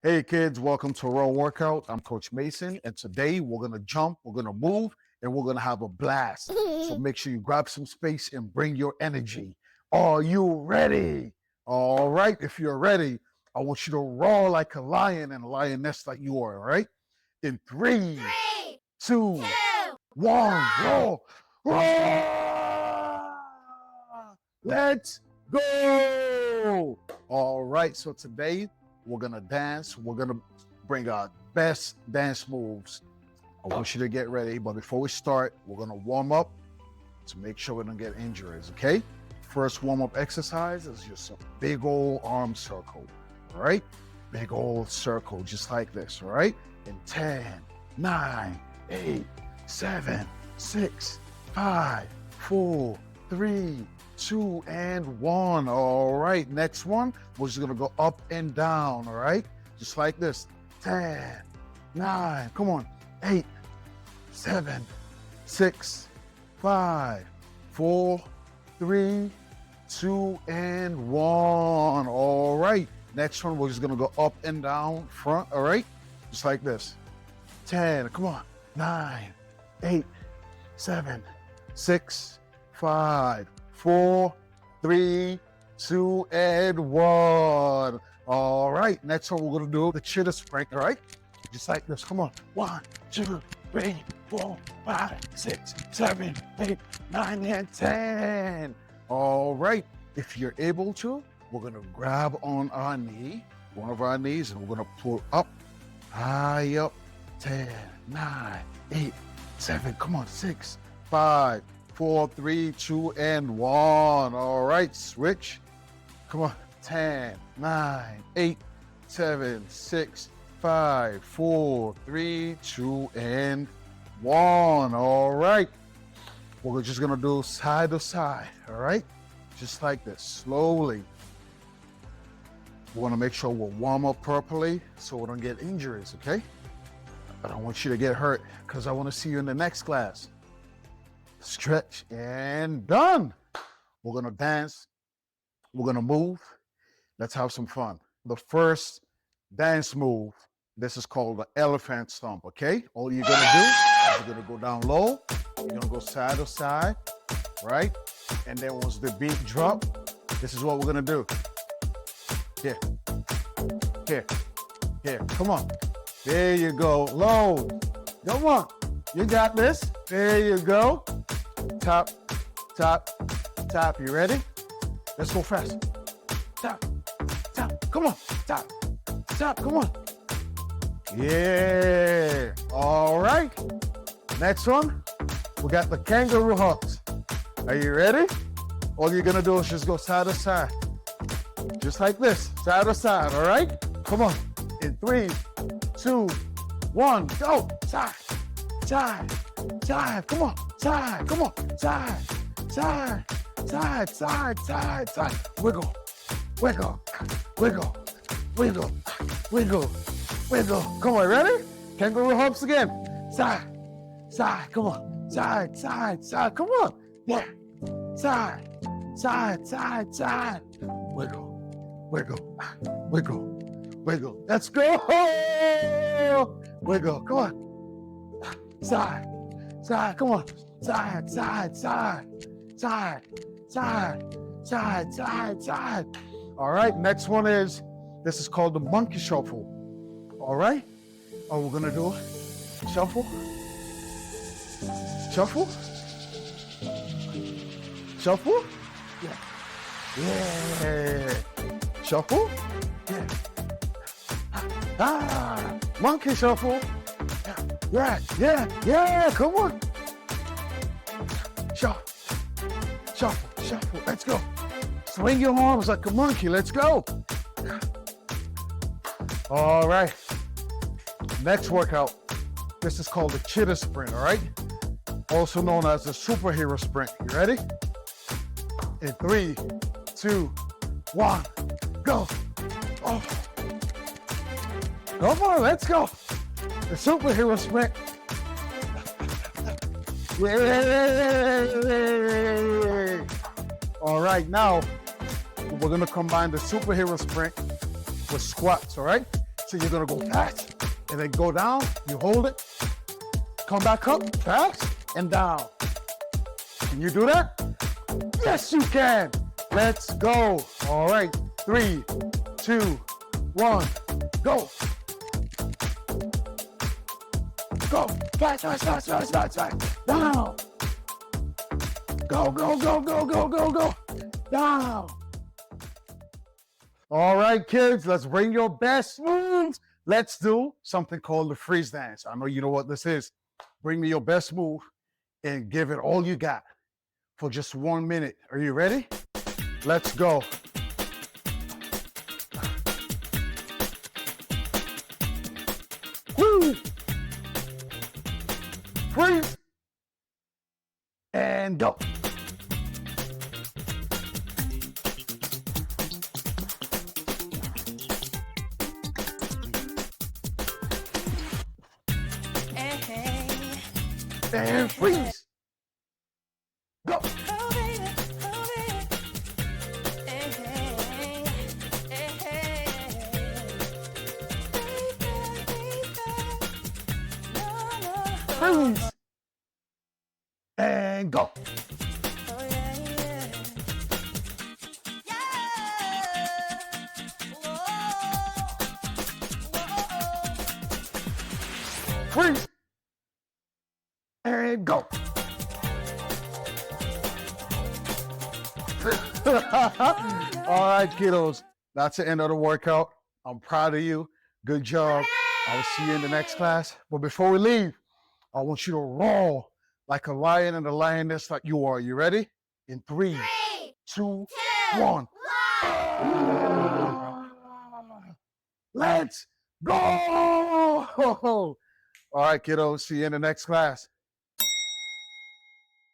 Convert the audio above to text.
Hey kids, welcome to Raw Workout. I'm Coach Mason, and today we're gonna jump, we're gonna move, and we're gonna have a blast. So make sure you grab some space and bring your energy. Are you ready? All right, if you're ready, I want you to roar like a lion and a lioness like you are, all right? In three, two, one, roar, roar! Let's go! All right, so today we're gonna dance. We're gonna bring our best dance moves. I want you to get ready, but before we start, we're gonna warm up to make sure we don't get injuries, okay? First warm-up exercise is just a big old arm circle, all right? Big old circle, just like this, all right? In 10, 9, 8, 7, 6, 5, 4, 3, 2, and 1. All right, next one, we're just gonna go up and down, all right? Just like this. 10, 9, come on, 8, 7, 6, 5, 4, 3, 2, and 1. All right, next one, we're just gonna go up and down front, all right? Just like this. 10, come on, 9, 8, 7, 6, 5, 4, 3, 2, and 1. All right, next one we're gonna do the cheetah sprint, all right? Just like this, come on. 1, 2, 3, 4, 5, 6, 7, 8, 9, and 10. All right, if you're able to, we're gonna grab on our knee, one of our knees, and we're gonna pull up, high up, 10, 9, 8, 7, come on, 6, 5, 4, 3, 2, and 1. All right, switch. Come on. 10, 9, 8, 7, 6, 5, 4, 3, 2, and 1. All right. We're just going to do side to side. All right. Just like this, slowly. We want to make sure we'll warm up properly so we don't get injuries, okay? I don't want you to get hurt because I want to see you in the next class. Stretch and done. We're gonna dance. We're gonna move. Let's have some fun. The first dance move, this is called the elephant stomp, okay? All you're gonna do is you're gonna go down low. You're gonna go side to side, right? And then once the beat drop, this is what we're gonna do. Here, here, here, come on. There you go, low. Come on, you got this. There you go. Tap, tap, tap. You ready? Let's go fast. Tap, tap. Come on. Tap, tap. Come on. Yeah. All right. Next one, we got the kangaroo hops. Are you ready? All you're gonna do is just go side to side. Just like this, side to side. All right? Come on. In 3, 2, 1, go. Side, side, side. Come on. Side, come on, side, side, side, side, side, side. Wiggle, wiggle, wiggle, wiggle, wiggle, wiggle. Come on, ready? Kangaroo hops again. Side, side, come on. Side, side, side, come on. Yeah. Side, side, side, side. Wiggle, wiggle, wiggle, wiggle. Let's go. Wiggle, come on. Side, side, come on. Side, side, side, side, side, side, side, side. All right, next one is, this is called the monkey shuffle. All right, we're gonna do shuffle, shuffle, shuffle, yeah, yeah, shuffle, yeah, monkey shuffle, yeah, yeah, yeah, come on. Shuffle, shuffle, shuffle. Let's go. Swing your arms like a monkey. Let's go. All right. Next workout. This is called the cheetah sprint, all right? Also known as the superhero sprint. You ready? In 3, 2, 1, go. Oh. Come on, let's go. The superhero sprint. All right, now we're gonna combine the superhero sprint with squats, all right? So you're gonna go fast and then go down, you hold it, come back up, fast and down. Can you do that? Yes, you can. Let's go. All right, 3, 2, 1, go. Go, fast, fast, fast, fast, fast, fast, down. Go, go, go, go, go, go, go, down. All right, kids, let's bring your best moves. Let's do something called the freeze dance. I know you know what this is. Bring me your best move and give it all you got for just 1 minute. Are you ready? Let's go. Woo! Freeze and go. And freeze. Go. Freeze. And go. Freeze. And go. All right, kiddos. That's the end of the workout. I'm proud of you. Good job. I will see you in the next class. But before we leave, I want you to roar like a lion and a lioness that you are. You ready? In 3, 2, 1. Let's go. All right, kiddos. See you in the next class.